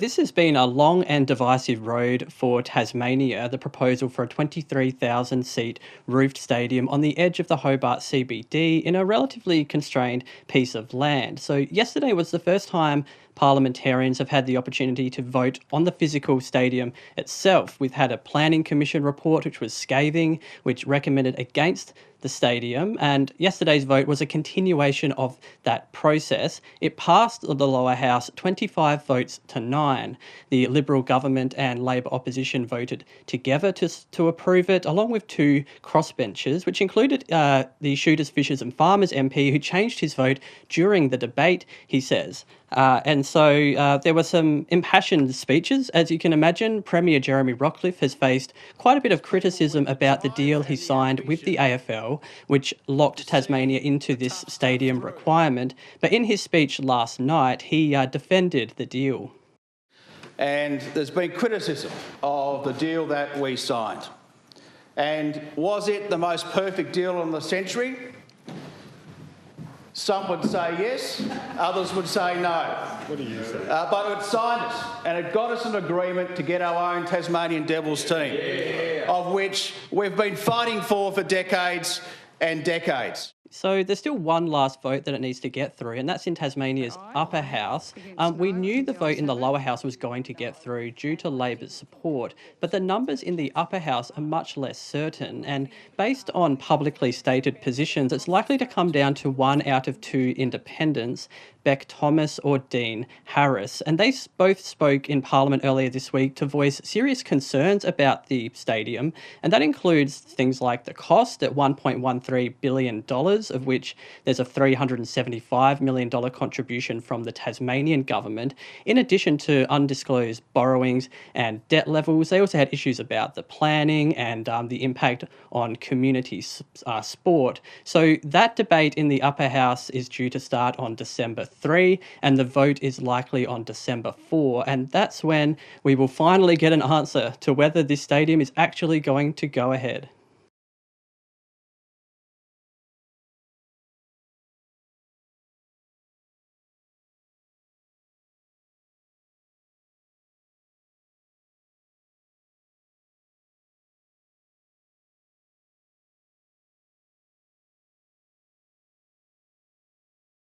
This has been a long and divisive road for Tasmania, the proposal for a 23,000 seat roofed stadium on the edge of the Hobart CBD in a relatively constrained piece of land. So, yesterday was the first time parliamentarians have had the opportunity to vote on the physical stadium itself. We've had a planning commission report which was scathing, which recommended against the stadium, and yesterday's vote was a continuation of that process. It passed the lower house 25 votes to 9. The Liberal government and Labor opposition voted together to approve it, along with two crossbenchers, which included the Shooters, Fishers and Farmers MP, who changed his vote during the debate, he says. And so there were some impassioned speeches. As you can imagine, Premier Jeremy Rockliff has faced quite a bit of criticism about the deal he signed with the AFL, which locked Tasmania into this stadium requirement. But in his speech last night, he defended the deal. And there's been criticism of the deal that we signed. And was it the most perfect deal in the century? Some would say yes, others would say no. What do you say? But it signed us, and it got us an agreement to get our own Tasmanian Devils team, of which we've been fighting for decades and decades. So there's still one last vote that it needs to get through, and that's in Tasmania's upper house. We knew the vote in the lower house was going to get through due to Labor's support, but the numbers in the upper house are much less certain, and based on publicly stated positions, it's likely to come down to one out of two independents, Beck Thomas or Dean Harris. And they both spoke in Parliament earlier this week to voice serious concerns about the stadium, and that includes things like the cost at $1.13 billion, of which there's a $375 million contribution from the Tasmanian government, in addition to undisclosed borrowings and debt levels. They also had issues about the planning and the impact on community sport. So that debate in the upper house is due to start on December 3, and the vote is likely on December 4, and that's when we will finally get an answer to whether this stadium is actually going to go ahead.